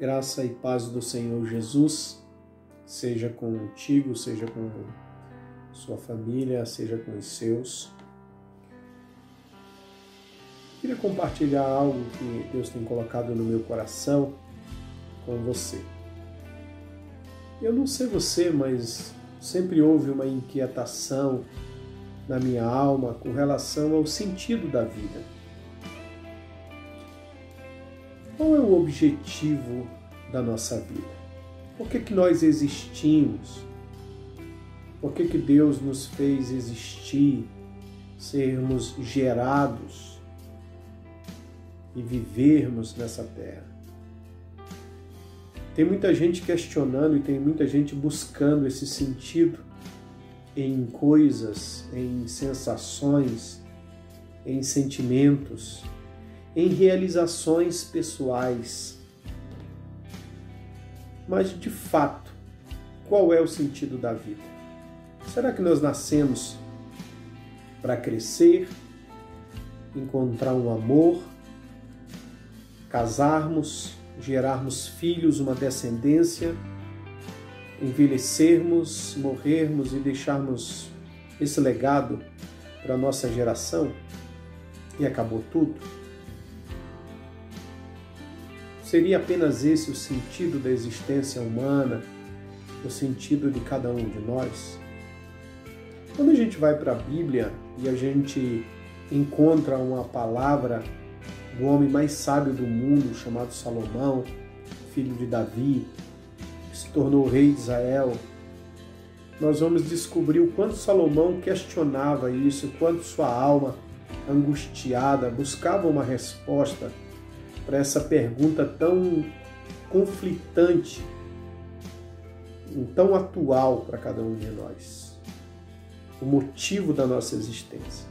Graça e paz do Senhor Jesus, seja contigo, seja com sua família, seja com os seus. Queria compartilhar algo que Deus tem colocado no meu coração com você. Eu não sei você, mas sempre houve uma inquietação na minha alma com relação ao sentido da vida. Qual é o objetivo da nossa vida? Por que nós existimos? Por que Deus nos fez existir, sermos gerados e vivermos nessa terra? Tem muita gente questionando e tem muita gente buscando esse sentido em coisas, em sensações, em sentimentos, em realizações pessoais. Mas, de fato, qual é o sentido da vida? Será que nós nascemos para crescer, encontrar um amor, casarmos, gerarmos filhos, uma descendência, envelhecermos, morrermos e deixarmos esse legado para a nossa geração? E acabou tudo? Seria apenas esse o sentido da existência humana, o sentido de cada um de nós? Quando a gente vai para a Bíblia e a gente encontra uma palavra do homem mais sábio do mundo, chamado Salomão, filho de Davi, que se tornou rei de Israel, nós vamos descobrir o quanto Salomão questionava isso, o quanto sua alma angustiada buscava uma resposta para essa pergunta tão conflitante, tão atual para cada um de nós. O motivo da nossa existência.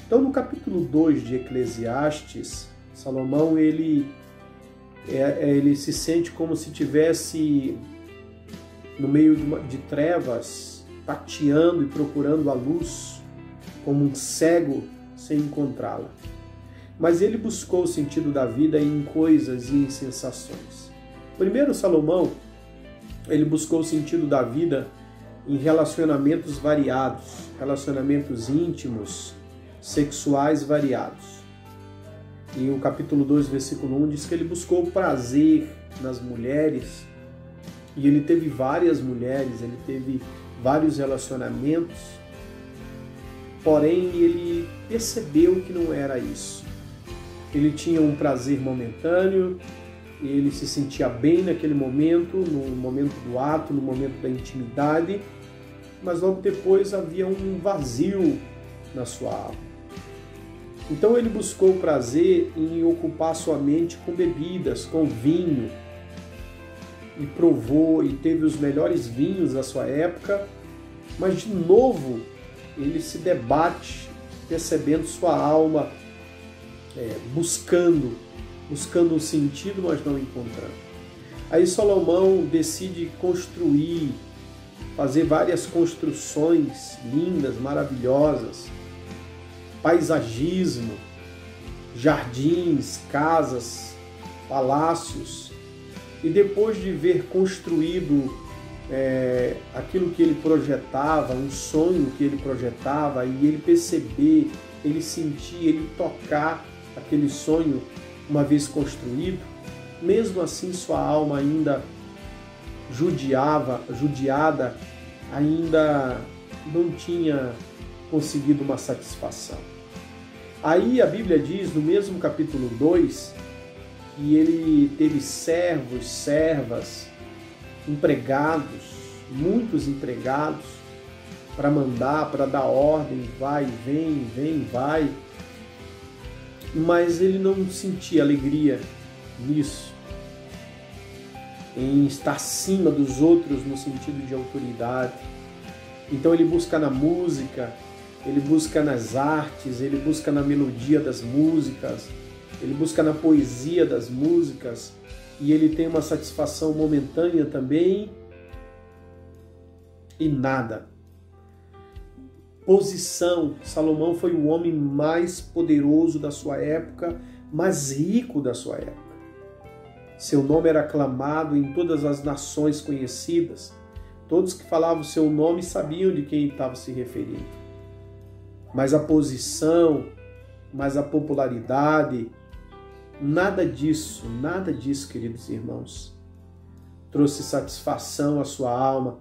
Então, no capítulo 2 de Eclesiastes, Salomão ele se sente como se estivesse no meio de trevas, tateando e procurando a luz, como um cego sem encontrá-la. Mas ele buscou o sentido da vida em coisas e em sensações. Primeiro, Salomão, ele buscou o sentido da vida em relacionamentos variados, relacionamentos íntimos, sexuais variados. E o capítulo 2, versículo 1 diz que ele buscou o prazer nas mulheres, e ele teve várias mulheres, ele teve vários relacionamentos, porém ele percebeu que não era isso. Ele tinha um prazer momentâneo, ele se sentia bem naquele momento, no momento do ato, no momento da intimidade, mas logo depois havia um vazio na sua alma. Então ele buscou prazer em ocupar sua mente com bebidas, com vinho, e provou e teve os melhores vinhos da sua época, mas de novo ele se debate, percebendo sua alma buscando um sentido, mas não encontrando. Aí Salomão decide construir, fazer várias construções lindas, maravilhosas, paisagismo, jardins, casas, palácios. E depois de ver construído aquilo que ele projetava, um sonho que ele projetava, e ele perceber, ele sentir, ele tocar aquele sonho uma vez construído, mesmo assim sua alma ainda judiada, ainda não tinha conseguido uma satisfação. Aí a Bíblia diz, no mesmo capítulo 2, que ele teve servos, servas, empregados, muitos empregados, para mandar, para dar ordem, vai, vem, vai. Mas ele não sentia alegria nisso, em estar acima dos outros no sentido de autoridade. Então ele busca na música, ele busca nas artes, ele busca na melodia das músicas, ele busca na poesia das músicas, e ele tem uma satisfação momentânea também, e nada. Posição. Salomão foi o homem mais poderoso da sua época, mais rico da sua época. Seu nome era aclamado em todas as nações conhecidas. Todos que falavam o seu nome sabiam de quem estava se referindo. Mas a posição, mas a popularidade, nada disso, queridos irmãos, trouxe satisfação à sua alma.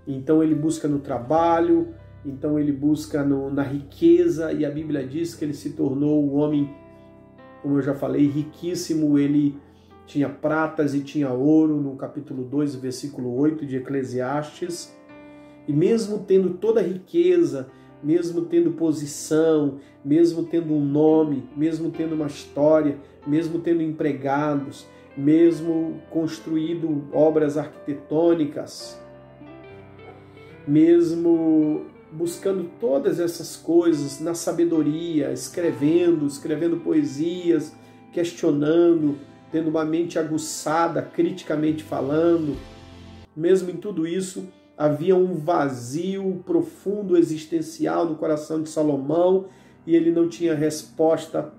Então ele busca no trabalho, então ele busca na riqueza, e a Bíblia diz que ele se tornou um homem, como eu já falei, riquíssimo. Ele tinha pratas e tinha ouro, no capítulo 2, versículo 8 de Eclesiastes. E mesmo tendo toda a riqueza, mesmo tendo posição, mesmo tendo um nome, mesmo tendo uma história, mesmo tendo empregados, mesmo construído obras arquitetônicas, mesmo buscando todas essas coisas na sabedoria, escrevendo poesias, questionando, tendo uma mente aguçada, criticamente falando, mesmo em tudo isso, havia um vazio profundo existencial no coração de Salomão e ele não tinha resposta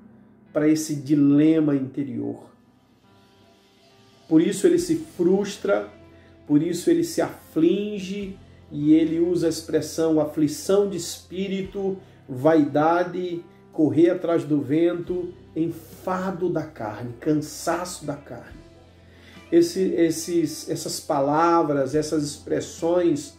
para esse dilema interior. Por isso ele se frustra, por isso ele se aflige e ele usa a expressão aflição de espírito, vaidade, correr atrás do vento, enfado da carne, cansaço da carne. Essas palavras, essas expressões,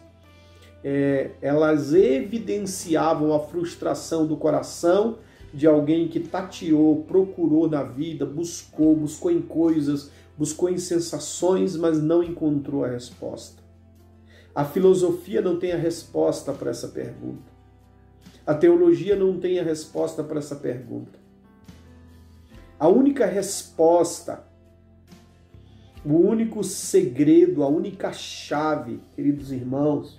elas evidenciavam a frustração do coração de alguém que tateou, procurou na vida, buscou em coisas, buscou em sensações, mas não encontrou a resposta. A filosofia não tem a resposta para essa pergunta. A teologia não tem a resposta para essa pergunta. A única resposta, o único segredo, a única chave, queridos irmãos,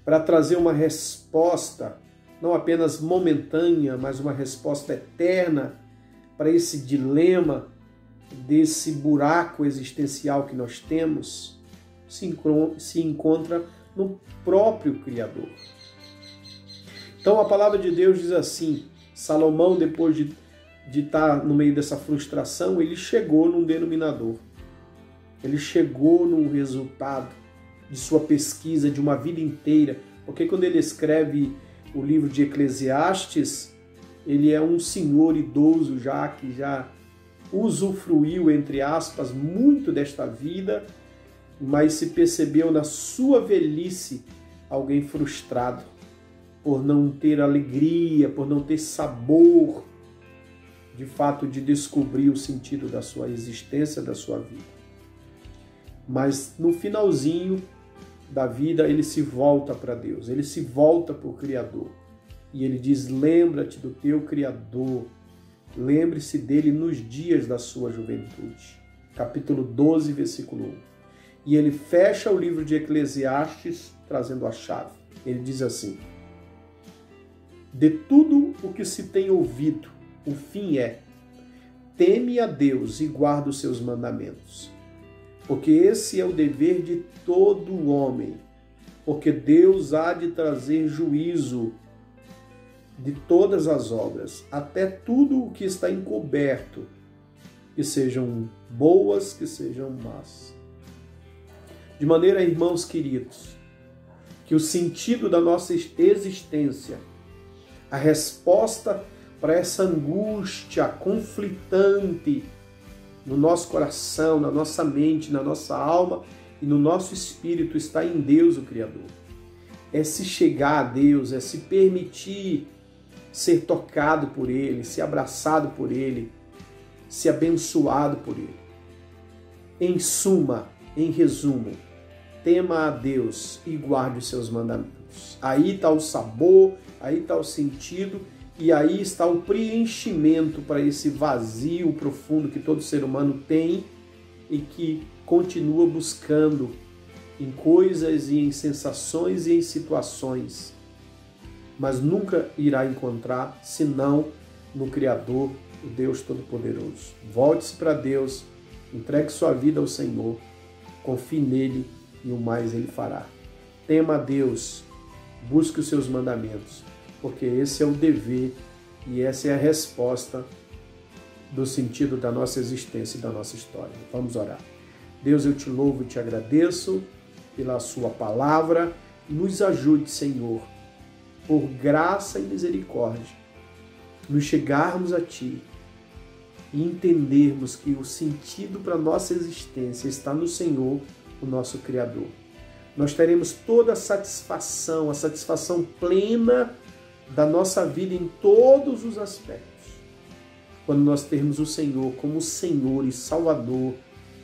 para trazer uma resposta, não apenas momentânea, mas uma resposta eterna para esse dilema, desse buraco existencial que nós temos, se encontra no próprio Criador. Então a palavra de Deus diz assim, Salomão, depois de estar no meio dessa frustração, ele chegou num denominador. Ele chegou num resultado de sua pesquisa de uma vida inteira. Porque quando ele escreve o livro de Eclesiastes, ele é um senhor idoso já, que já usufruiu, entre aspas, muito desta vida, mas se percebeu na sua velhice alguém frustrado por não ter alegria, por não ter sabor, de fato, de descobrir o sentido da sua existência, da sua vida. Mas no finalzinho da vida, ele se volta para Deus, ele se volta para o Criador. E ele diz, lembra-te do teu Criador, lembre-se dele nos dias da sua juventude. Capítulo 12, versículo 1. E ele fecha o livro de Eclesiastes trazendo a chave. Ele diz assim, de tudo o que se tem ouvido, o fim é, teme a Deus e guarda os seus mandamentos, porque esse é o dever de todo homem, porque Deus há de trazer juízo de todas as obras, até tudo o que está encoberto, que sejam boas, que sejam más. De maneira, irmãos queridos, que o sentido da nossa existência, a resposta para essa angústia conflitante no nosso coração, na nossa mente, na nossa alma e no nosso espírito está em Deus, o Criador. É se chegar a Deus, é se permitir ser tocado por Ele, ser abraçado por Ele, ser abençoado por Ele. Em suma, em resumo, tema a Deus e guarde os seus mandamentos. Aí está o sabor, aí está o sentido e aí está o preenchimento para esse vazio profundo que todo ser humano tem e que continua buscando em coisas e em sensações e em situações, mas nunca irá encontrar senão no Criador, o Deus Todo-Poderoso. Volte-se para Deus, entregue sua vida ao Senhor, confie nele e o mais ele fará. Tema a Deus, busque os seus mandamentos, porque esse é o dever e essa é a resposta do sentido da nossa existência e da nossa história. Vamos orar. Deus, eu te louvo e te agradeço pela sua palavra. Nos ajude, Senhor, por graça e misericórdia, nos chegarmos a Ti e entendermos que o sentido para a nossa existência está no Senhor, o nosso Criador. Nós teremos toda a satisfação plena da nossa vida em todos os aspectos, quando nós termos o Senhor como Senhor e Salvador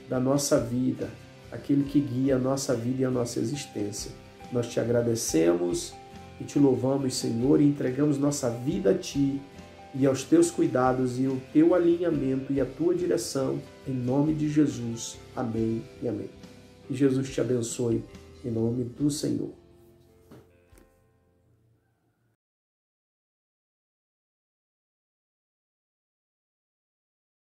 da nossa vida, aquele que guia a nossa vida e a nossa existência. Nós te agradecemos e te louvamos, Senhor, e entregamos nossa vida a Ti e aos Teus cuidados e o Teu alinhamento e a Tua direção, em nome de Jesus. Amém e amém. Que Jesus te abençoe, em nome do Senhor.